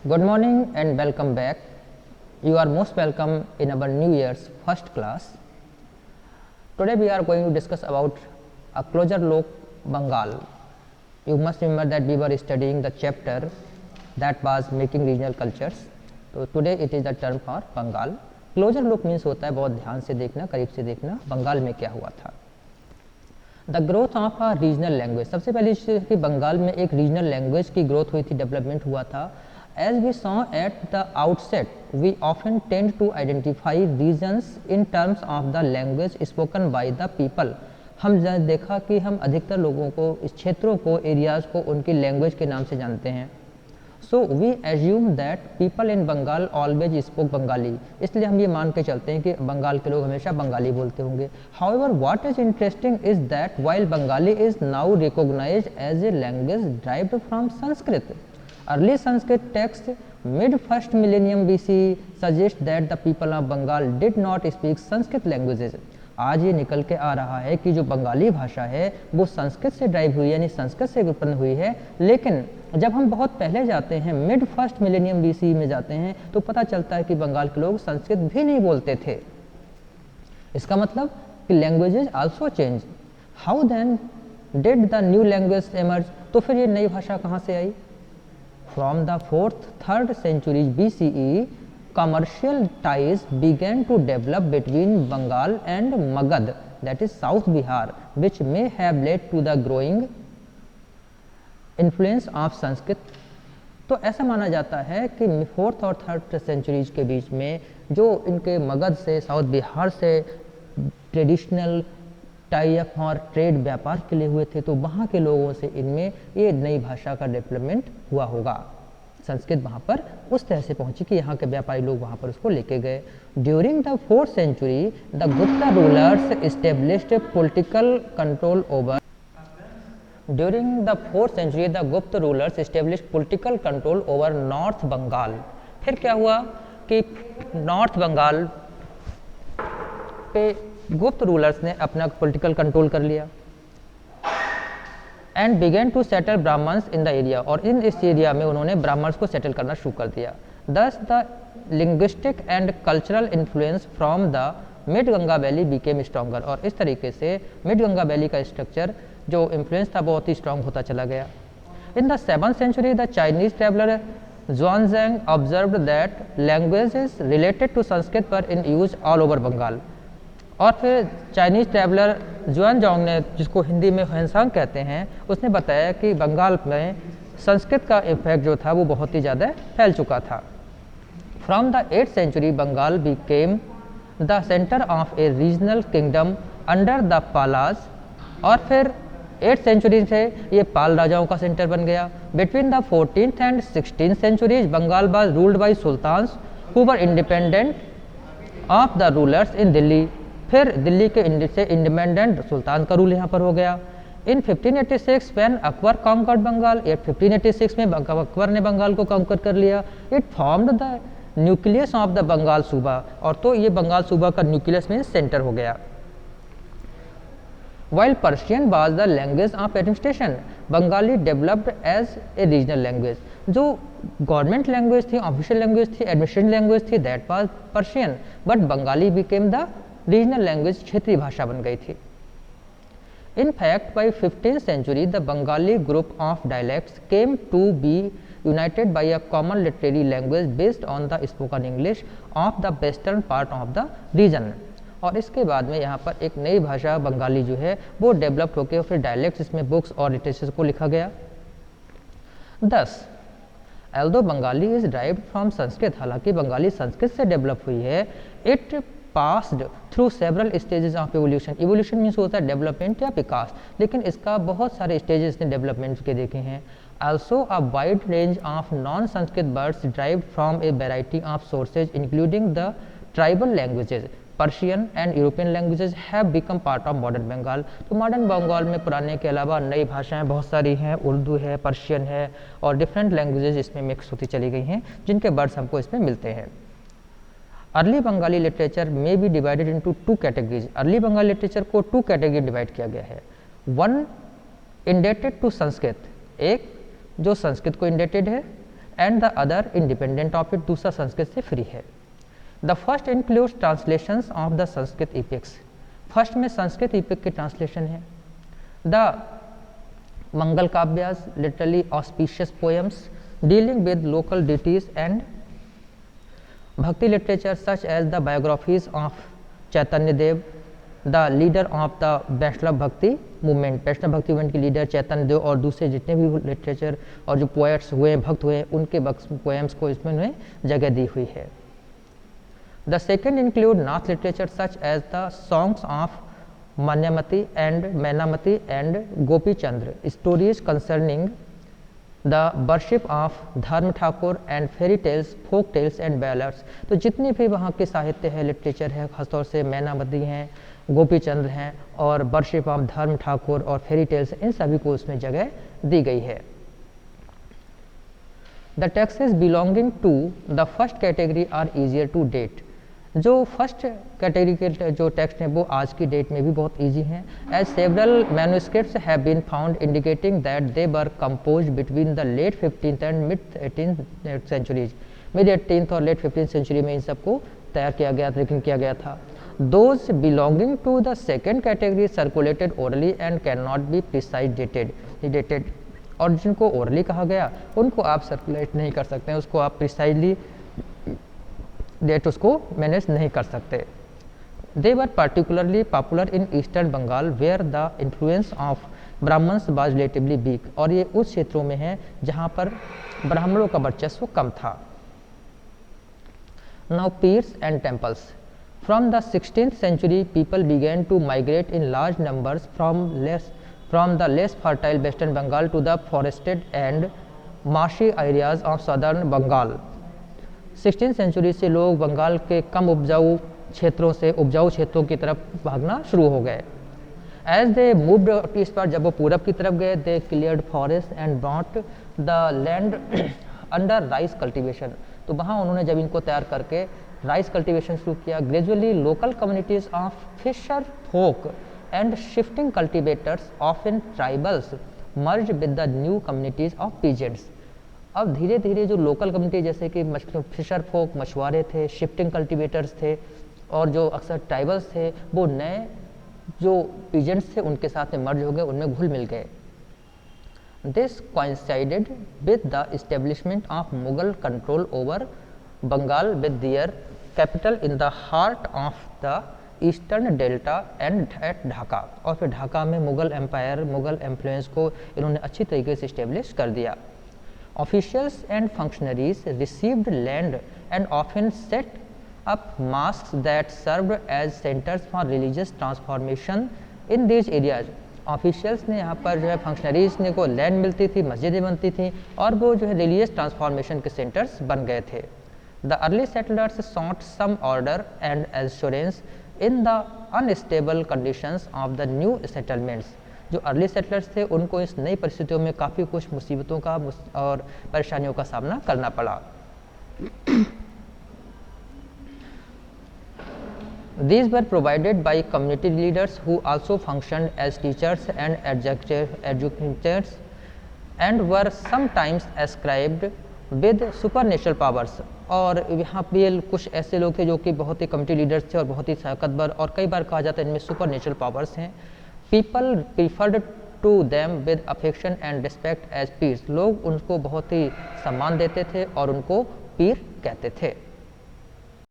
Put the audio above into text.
Good morning and welcome back. You are most welcome in our New Year's first class. Today we are going to discuss about a closer look Bengal. You must remember that we were studying the chapter that was making regional cultures. So today it is the term for Bengal. Closer look means होता है बहुत ध्यान से देखना, करीब से देखना बंगाल में क्या हुआ था. The growth of a regional language, सबसे पहले कि बंगाल में एक रीजनल लैंग्वेज की ग्रोथ हुई थी, डेवलपमेंट हुआ था. As we saw at the outset, we often tend to identify regions in terms of the language spoken by the people. हम देखा कि हम अधिकतर लोगों को इस क्षेत्रों को एरियाज को उनकी लैंग्वेज के नाम से जानते हैं. So we assume that people in Bengal always spoke Bengali, इसलिए हम ये मान के चलते हैं कि बंगाल के लोग हमेशा बंगाली बोलते होंगे. However what is interesting is that while Bengali is now recognised as a language derived from Sanskrit, early Sanskrit texts mid first millennium BC suggest that the people of Bengal did not speak Sanskrit languages. आज ये निकल के आ रहा है कि जो बंगाली भाषा है वो संस्कृत से ड्राइव हुई है, यानी संस्कृत से उत्पन्न हुई है. लेकिन जब हम बहुत पहले जाते हैं, मिड फर्स्ट मिलेनियम BC में जाते हैं, तो पता चलता है कि बंगाल के लोग संस्कृत भी नहीं बोलते थे. इसका मतलब कि languages also change. How then did the new language emerge, तो फिर ये नई भाषा कहाँ से आई? From the 4th-3rd centuries BCE, commercial ties began to develop between Bengal and Magad, that is South Bihar, which may have led to the growing influence of Sanskrit. तो ऐसा माना जाता है कि 4th और 3rd सेंचुरीज के बीच में जो इनके मगध से, साउथ बिहार से ट्रेडिशनल टाई अप और ट्रेड व्यापार के लिए हुए थे, तो वहाँ के लोगों से इनमें ये नई भाषा का डेवलपमेंट हुआ होगा. संस्कृत वहाँ पर उस तरह से पहुँची कि यहाँ के व्यापारी लोग वहाँ पर उसको लेके गए. During the 4th century the Gupta rulers established political control over during the 4th century the Gupta rulers established political control over North Bengal. फिर क्या हुआ कि नॉर्थ बंगाल पे गुप्त रूलर्स ने अपना पॉलिटिकल कंट्रोल कर लिया. And began to settle Brahmans in the area, और इस एरिया में उन्होंने ब्राह्मण्स को सेटल करना शुरू कर दिया. Thus the linguistic and cultural influence from the mid Ganga valley became stronger, और इस तरीके से मिड गंगा वैली का स्ट्रक्चर जो इन्फ्लुएंस था बहुत ही स्ट्रॉन्ग होता चला गया. In the 7th century the Chinese traveller Xuanzang observed that languages related to Sanskrit were in use all over Bengal. और फिर चाइनीज़ ट्रैवलर जुआनजोंग ने, जिसको हिंदी में ह्वेनसांग कहते हैं, उसने बताया कि बंगाल में संस्कृत का इफेक्ट जो था वो बहुत ही ज़्यादा फैल चुका था. From the 8th century Bengal became the centre of a regional kingdom under the Palas, और फिर 8th सेंचुरी से ये पाल राजाओं का सेंटर बन गया. Between the 14th and 16th centuries Bengal was ruled by sultans who were independent of the rulers in Delhi. फिर दिल्ली के से इंडिपेंडेंट सुल्तान का रूल यहाँ पर हो गया. In 1586 when Akbar conquered Bengal, 1586 में अकबर ने बंगाल को कॉन्कर कर लिया. It formed the nucleus of the Bengal suba, और तो ये बंगाल सूबा का न्यूक्लियस में सेंटर हो गया. While Persian was the language of administration, Bengali developed as a regional language. जो गवर्नमेंट लैंग्वेज थी, ऑफिशियल लैंग्वेज थी, एडमिनिस्ट्रेशन लैंग्वेज थी, that was Persian, but Bengali became the regional language, क्षेत्रीय भाषा बन गई थी. In fact by 15th century the Bengali group of dialects came to be united by a common literary language based on the spoken English of the western part of the region. और इसके बाद में यहाँ पर एक नई भाषा बंगाली जो है वो डेवलप होकर फिर डायलैक्ट्स, इसमें बुक्स और लिटरेचर को लिखा गया. 10 although Bengali is derived from Sanskrit, हालांकि बंगाली संस्कृत से डेवलप हुई है. It passed through several stages of evolution. Evolution means होता है डेवलपमेंट या विकास, लेकिन इसका बहुत सारे स्टेजेस ने डेवलपमेंट के देखे हैं. Also a wide range of non Sanskrit words derived from a variety of sources including the tribal languages. Persian and European languages have become part of modern Bengal. तो मॉडर्न बंगाल में पुराने के अलावा नई भाषाएं बहुत सारी हैं, उर्दू है, पर्शियन है, और डिफरेंट लैंग्वेजेज इसमें मिक्स होती चली गई हैं, जिनके वर्ड्स हमको इसमें मिलते हैं. अर्ली बंगाली लिटरेचर में be divided into 2 categories. Early Bengali literature को 2 कैटेगरी डिवाइड किया गया है. वन इंडेटेड टू संस्कृत, एक जो संस्कृत को इंडेटेड है, and the other independent of it, दूसरा संस्कृत से फ्री है। The first includes translations of the Sanskrit epics, first में संस्कृत इपिक के ट्रांसलेशन है। The Mangal Kavyas literally auspicious poems dealing with local deities and bhakti literature such as the biographies of Chaitanya Dev, the leader of the Vaishnav bhakti movement, Vaishnav bhakti movement के leader चैतन्य देव और दूसरे जितने भी literature और जो पोएट्स हुए भक्त हुए उनके पोएम्स को इसमें उन्हें जगह दी हुई है। The second include Nath literature such as the songs of Manyamati and Mainamati and Gopi Chandra, stories concerning the worship of Dharma Thakur and fairy tales, folk tales and ballads. तो जितनी भी वहाँ के साहित्य है, लिटरेचर है, खासतौर से मैनामती हैं, गोपी चंद्र हैं और वर्शिप ऑफ धर्म ठाकुर और फेरी टेल्स, इन सभी को उसमें जगह दी गई है। The texts belonging to the first category are easier to date, जो फर्स्ट कैटेगरी के जो टेक्स्ट हैं वो आज की डेट में भी बहुत ईजी हैं। As several manuscripts have been found indicating that they were compose between the late 15th and mid 18th centuries, mid 18th और लेट 15th सेंचुरी में इन सबको तैयार किया गया, लेकिन किया गया था। Those belonging to the second category circulated orally and can not be precise dated, और जिनको ओरली कहा गया उनको आप सर्कुलेट नहीं कर सकते हैं, उसको आप प्रिसाइजली डेट उसको मैनेज नहीं कर सकते। They were particularly popular in eastern Bengal where the influence of Brahmins was relatively weak, और ये उस क्षेत्रों में है जहाँ पर ब्राह्मणों का वर्चस्व कम था। Now pirs and temples, from the 16th century people began to migrate in large numbers from the less fertile western Bengal to the forested and marshy areas of southern Bengal। 16th century से लोग बंगाल के कम उपजाऊ क्षेत्रों से उपजाऊ क्षेत्रों की तरफ भागना शुरू हो गए। एज दे मूव्ड ईस्ट पर, जब वो पूरब की तरफ गए, they cleared forest and brought the land under rice cultivation, तो वहाँ उन्होंने जब इनको तैयार करके राइस कल्टीवेशन शुरू किया। Gradually local communities of fisher folk and shifting cultivators of in tribals merge with the new communities of peasants. अब धीरे धीरे जो लोकल कम्युनिटी जैसे कि फिशर फोक मछुआरे थे, शिफ्टिंग कल्टीवेटर्स थे और जो अक्सर ट्राइबल्स थे, वो नए जो पीजेंट्स थे उनके साथ में मर्ज हो गए, उनमें घुल मिल गए। This coincided with the establishment of Mughal control over Bengal with their capital in the heart of the eastern delta and at Dhaka, और फिर ढाका में मुगल एम्पायर, मुगल इन्फ्लुएंस को इन्होंने अच्छी तरीके से इस्टेब्लिश कर दिया। Officials and functionaries received land and often set up mosques that served as centres for religious transformation in these areas. Officials ने यहाँ पर जो है फंक्शनरीज ने को लैंड मिलती थी, मस्जिदें बनती थी और वो जो है रिलीजियस ट्रांसफॉर्मेशन के सेंटर्स बन गए थे। The early settlers sought some order and assurance in the unstable conditions of the new settlements. जो अर्ली सेटलर्स थे उनको इस नई परिस्थितियों में काफ़ी कुछ मुसीबतों का और परेशानियों का सामना करना पड़ा। These were provided by community leaders who also functioned as teachers and educators and were sometimes ascribed with supernatural powers। और यहाँ पे कुछ ऐसे लोग थे जो कि बहुत ही कम्युनिटी लीडर्स थे और बहुत ही ताकतवर, और कई बार कहा जाता है इनमें सुपर नेचुरल पावर्स हैं। People preferred to them with affection and respect as pirs. लोग उनको बहुत ही सम्मान देते थे और उनको पीर कहते थे।